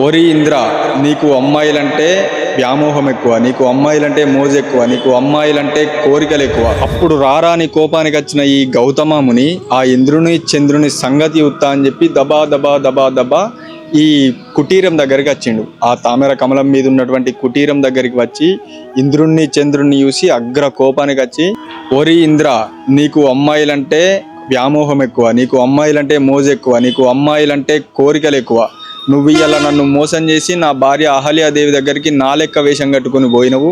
ఓరి ఇంద్ర, నీకు అమ్మాయిలంటే వ్యామోహం ఎక్కువ, నీకు అమ్మాయిలంటే మోజు ఎక్కువ, నీకు అమ్మాయిలంటే కోరికలు ఎక్కువ. అప్పుడు రారాని కోపానికి వచ్చిన ఈ గౌతమముని ఆ ఇంద్రుని చంద్రుని సంగతి ఉత్తా అని చెప్పి దబా దబా దబా దబా ఈ కుటీరం దగ్గరికి వచ్చిండు. ఆ తామర కమలం మీద ఉన్నటువంటి కుటీరం దగ్గరికి వచ్చి ఇంద్రుణ్ణి చంద్రుణ్ణి చూసి అగ్ర కోపానికి వచ్చి, ఓరి ఇంద్ర, నీకు అమ్మాయిలంటే వ్యామోహం ఎక్కువ, నీకు అమ్మాయిలంటే మోజు ఎక్కువ, నీకు అమ్మాయిలంటే కోరికలు ఎక్కువ. నువ్వు ఇలా నన్ను మోసం చేసి నా భార్య అహల్యాదేవి దగ్గరికి నా లెక్క వేషం కట్టుకుని పోయినవు.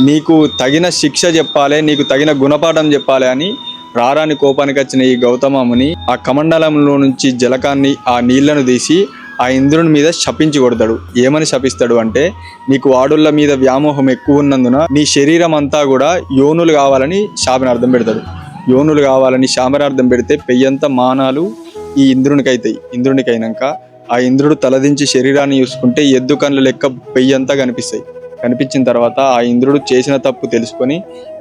నీకు తగిన శిక్ష చెప్పాలి, నీకు తగిన గుణపాఠం చెప్పాలి అని రారాని కోపానికి వచ్చిన ఈ గౌతమముని ఆ కమండలంలో నుంచి జలకాన్ని ఆ నీళ్లను తీసి ఆ ఇంద్రుని మీద శపించి కొడతాడు. ఏమని శపిస్తాడు అంటే, నీకు ఆడుళ్ళ మీద వ్యామోహం ఎక్కువ ఉన్నందున నీ శరీరం అంతా కూడా యోనులు కావాలని శాపనార్థం పెడతాడు. యోనులు కావాలని శాపనార్థం పెడితే పెయ్యంతా మానాలు ఈ ఇంద్రునికి అవుతాయి. ఇంద్రునికి అయినాక ఆ ఇంద్రుడు తలదించి శరీరాన్ని చూసుకుంటే ఎద్దు కళ్ళు లెక్క పెయ్యంతా కనిపిస్తాయి. కనిపించిన తర్వాత ఆ ఇంద్రుడు చేసిన తప్పు తెలుసుకొని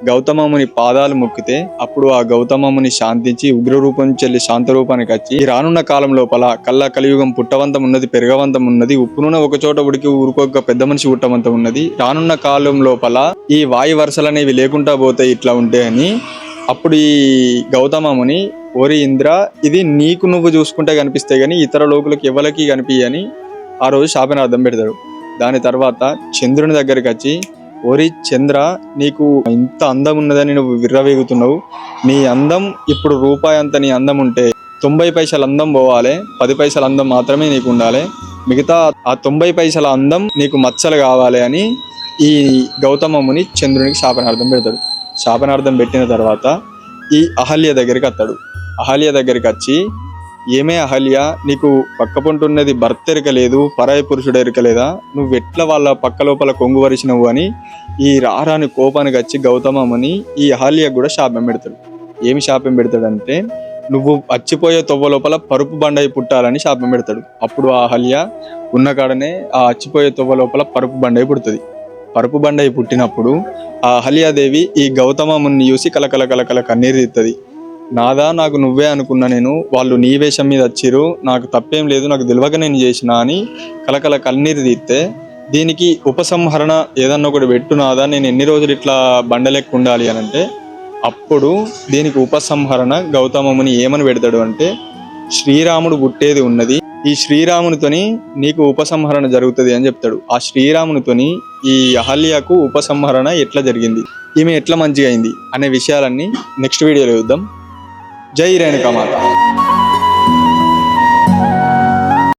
గౌతమముని పాదాలు మొక్కితే అప్పుడు ఆ గౌతమముని శాంతించి ఉగ్రరూపం చెల్లి శాంతరూపానికి వచ్చి, ఈ రానున్న కాలం లోపల కల్లా కలియుగం పుట్టవంతం ఉన్నది, పెరగవంతం ఉన్నది, ఉప్పు నూనె ఒక చోట ఉడికి ఊరుకోక పెద్ద మనిషి పుట్టవంతం ఉన్నది, రానున్న కాలం లోపల ఈ వాయు వరుసలు అనేవి లేకుండా పోతాయి ఇట్లా ఉంటే అని అప్పుడు ఈ గౌతమముని, ఓరి ఇంద్ర, ఇది నీకు నువ్వు చూసుకుంటే కనిపిస్తాయి కానీ ఇతర లోకులకు ఎవరికి కనిపించని ఆ రోజు శాపనార్థం పెడతాడు. దాని తర్వాత చంద్రుని దగ్గరికి వచ్చి, ఓరి చంద్ర, నీకు ఇంత అందం ఉన్నదని నువ్వు విర్రవేగుతున్నావు. నీ అందం ఇప్పుడు రూపాయి అంత నీ అందం ఉంటే 90 పైసల అందం పోవాలి, 10 పైసల అందం మాత్రమే నీకు ఉండాలి, మిగతా ఆ 90 పైసల అందం నీకు మచ్చలు కావాలి అని ఈ గౌతమముని చంద్రునికి శాపనార్థం పెడతాడు. శాపనార్థం పెట్టిన తర్వాత ఈ అహల్య దగ్గరికి వస్తాడు. అహల్య దగ్గరికి వచ్చి, ఏమే అహల్య, నీకు పక్క పొంటున్నది భర్త ఎరకలేదు, పరాయి పురుషుడు ఎరకలేదా, నువ్వు ఎట్లా వాళ్ళ పక్క లోపల కొంగు వరిచినవు అని ఈ రారాని కోపానికి వచ్చి గౌతమముని ఈ అహల్య కూడా శాపం పెడతాడు. ఏమి శాపం పెడతాడంటే, నువ్వు అచ్చిపోయే తొవ్వ లోపల పరుపు బండయి పుట్టాలని శాపం పెడతాడు. అప్పుడు ఆ అహల్య ఉన్న కాడనే ఆ అచ్చిపోయే తొవ్వ లోపల పరుపు బండయి పుడుతుంది. పరుపు బండయి పుట్టినప్పుడు ఆ అహల్యాదేవి ఈ గౌతమముని చూసి కలకల కలకల కన్నీరు తీస్తుంది. నాదా, నాకు నువ్వే అనుకున్నా, నేను వాళ్ళు నీ వేషం మీద వచ్చిరు, నాకు తప్పేం లేదు, నాకు తెలియక నేను చేసిన అని కలకల కన్నీరు తీస్తే, దీనికి ఉపసంహరణ ఏదన్నా ఒకటి పెట్టు నాదా, నేను ఎన్ని రోజులు ఇట్లా బండలెక్కు ఉండాలి అని అంటే, అప్పుడు దీనికి ఉపసంహరణ గౌతమముని ఏమని పెడతాడు అంటే, శ్రీరాముడు పుట్టేది ఉన్నది, ఈ శ్రీరామునితోని నీకు ఉపసంహరణ జరుగుతుంది అని చెప్తాడు. ఆ శ్రీరామునితోని ఈ అహల్యకు ఉపసంహరణ ఎట్లా జరిగింది, ఈమె ఎట్లా మంచిగా అయింది అనే విషయాలన్నీ నెక్స్ట్ వీడియోలో చూద్దాం. జై రేణుకామాత.